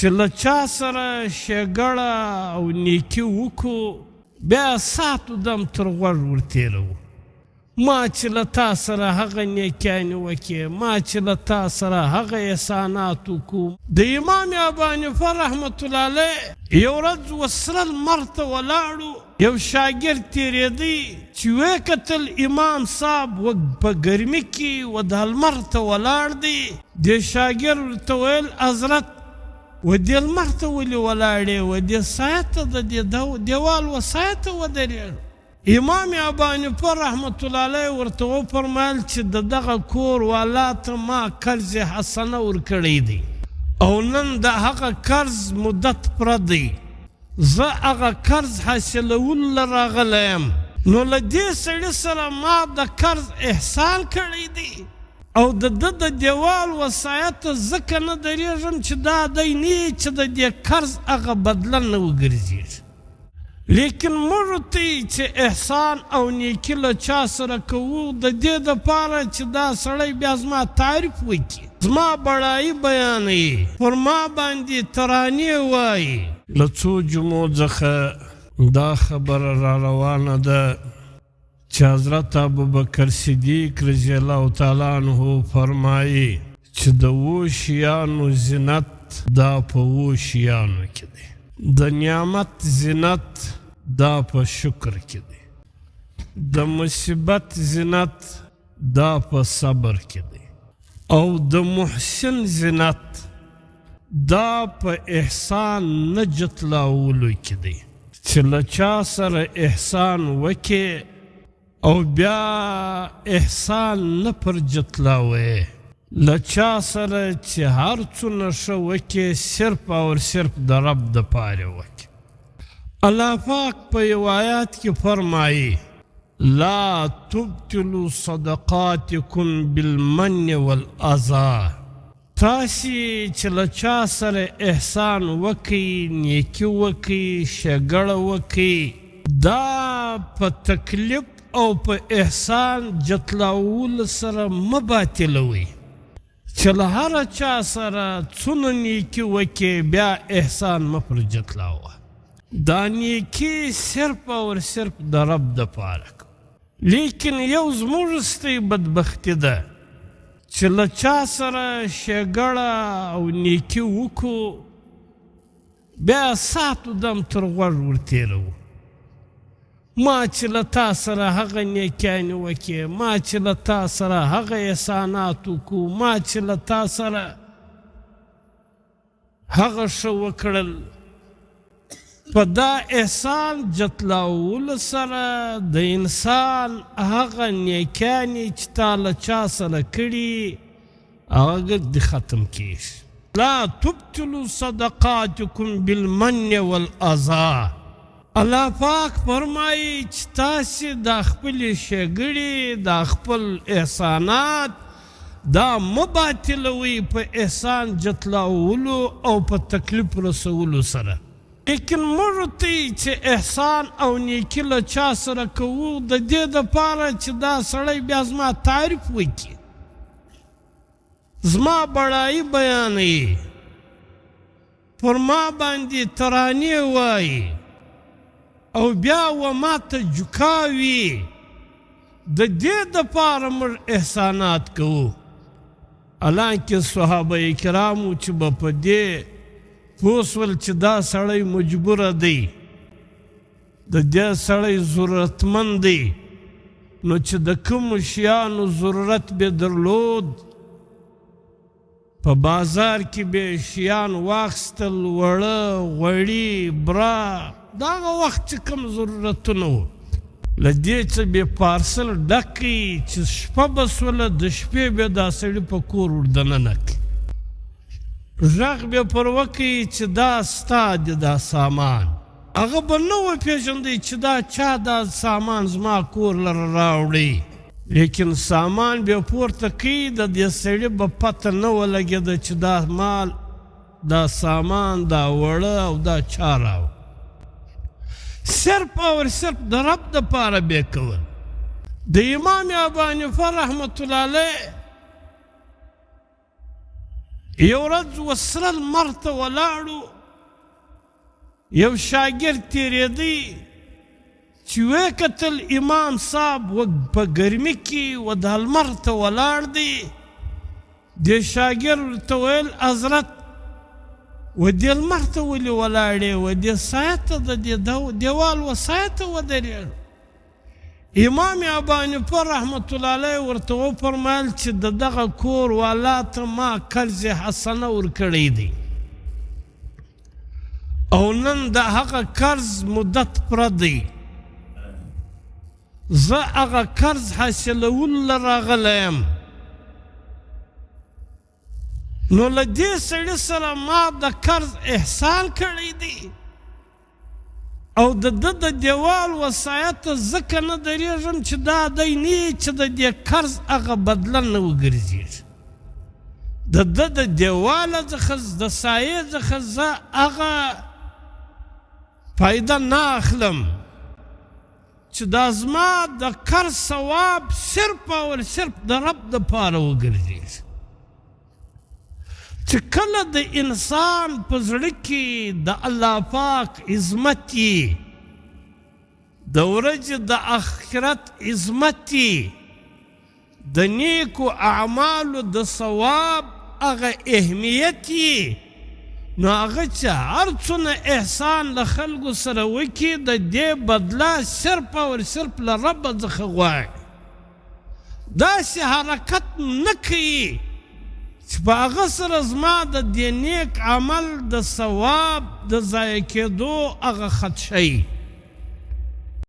چې له چا سره ښېګړه او نیکي وکړو بیا ساتو دم تر غوږ ورتېروو. ما چې له تا سره هغه نیکیانې وکړې، ما چې له تا سره هغه احسانات وکړو. د امام ابو حنیفه رحمت الله علیه یو ورځ وسره لمر ته ولاړو، یو شاګرد تېرېدی چې ویې کتل امام صاحب په ګرمي کې و دا لمر ته ولاړ دی. دې شاګرد ورته ویل حضرت و دې لمر ته ولې ولاړې، و دې سایه ته د دې دیوال و سایه ته ودرېږ. امام ابو حنیفه رحمت الله علیه ورته وفرمایل چې د دغه کور والا ته ما قرض حسنه ورکړی دی او نن د هغه قرض مدت پوره دی، زه هغه قرض حاصلولو له راغلی یم، نو له دې سړي سره ما د قرض احسان کړی دی او د ده د دیوال وسایه ته ځکه نه درېږم چې دا دی نه چې د دې قرض هغه بدله نه وګرځېږي. لیکن موږ ته چې احسان او نیکي له چا سره کوو د دې دپاره چې دا سړی بیا زما تعریف وکړي، زما بړایي بیانوي، پر ما باندې ترانې وایي. له څو جمعو څخه دا خبره را روانه ده چې حضرت ابوبکر صدیق رضی الله تعالی عنه فرمایي چې د 7 شیانو زینت دا په 7 شیانو کې دی، د نعمت زینت دا په شکر کې دی، د مصیبت زینت دا په صبر کې دی، او د محسن زینت دا په احسان نه جتلاولو کې دی. چې له چا سره احسان وکې او بیا احسان نه پر جتلاوې، له چا سره چې هر څونه ښه وکې صرف او صرف د رب دپاره وکې. الله پاک په یو آیات کې فرمایي لا تبطلوا صدقاتکم بالمن والاذى. تاسې چې له چا سره احسان وکئ، نیکي وکئ، ښېګړه وکئ، دا په تکلیف او په احسان جتلاولو سره مه باطلوئ. چې له هره چا سره څونه نیکي وکې بیا احسان مه پر جتلاوه. دا نیکي صرف او صرف د رب دپاره. لیکن یو زموږ ستۍ بدبختي ده چې له چا سره ښېګړه او نیکي وکړو بیا ساتو دم تر غوږ ورتېروو. ما چې له تا سره هغه نیکیانې وکړې، ما چې له تا سره هغه احسانات وکړو، ما چې له تا سره هغه ښه وکړل. په دا احسان جتلاولو سره د انسان هغه نیکیانې چې تا له چا سره کړي هغه د ختم کېږي. لا تبطلوا صدقاتکم بالمن والاذى. الله پاک فرمایي چې تاسې دا خپلې ښېګړې، دا خپل احسانات دا مه باطلوئ په احسان جتلاولو او په تکلیف رسولو سره. لیکن موږ ته چې احسان او نیکي له چا سره کوو د دې دپاره چې دا سړی بیا زما تعریف وکړي، زما بړایي بیانوي، پر ما باندې ترانې وایي او بیا و ما ته جوکاوي. د دې دپاره موږ احسانات کوو. حالانکه صحابه کرامو چې به په دې پوه شول چې دا سړی مجبوره دی، د دې سړی ضرورتمند دی، نو چې د کومو شیانو ضرورت به درلود په بازار کې به شیان واخیستل، وړه، غوړي، برا، دا هغه وخت چې کوم ضرورتونه وو، له دې څه به پارسل ډک کړي چې شپه به سوله د شپې به دا سړي په کور وردننه کړي. غږ به پر وکړي چې دا ستا دی دا سامان. هغه به نه وپېژندی چې دا چا دا سامان زما کور لره راوړی. لیکن سامان به پورته کوي، د دې سړي به پته نه ولګېده چې دا مال، دا سامان، دا وړه او دا چا راوړ. صرف او صرف د رب دپاره به کول. د امام ابو حنیفه رحمت الله علیه یو ورځ وسره لمر ته ولاړو، یو شاګرد تېرېدی چې ویې کتل امام صاحب په ګرمي کې و دا لمر ته ولاړ دی. دې شاګرد ورته ویل حضرت و دې لمر ته ولې ولاړې و دې سایه ته د دې دیوال و سایه ته ودرېږ. امام ابو حنیفه رحمت الله علیه ورته وفرمایل چې د دغه کور والا ته ما قرض حسنه ورکړی دی او نن د هغه قرض مدت پوره دی، زه هغه قرض حاصلولو له راغلی یم. نو له دې سړي سره ما د قرض احسان کړی دی او د ده د دیوال وسایه ته ځکه نه درېږم چې دا دی نه چې د دې قرض هغه بدله نه وګرځېږي. د ده د دیواله څخه د سایې څخه زه هغه فایده نه اخلم چې دا زما د قرض ثواب صرف او صرف د رب دپاره وګرځېږي. چې کله د انسان په زړه کې د الله پاک عظمت یي، د ورځې د آخرت عظمت یي، د نیکو اعمالو د ثواب هغه اهمیت یي، نو هغه چې هر څونه احسان له خلکو سره وکړي د دې بدله صرف او صرف له ربه څخه غواړي. داسې حرکت نه کوي چې په هغه سره زما د دې نیک عمل د ثواب د ضایع کېدو هغه خدشه وي.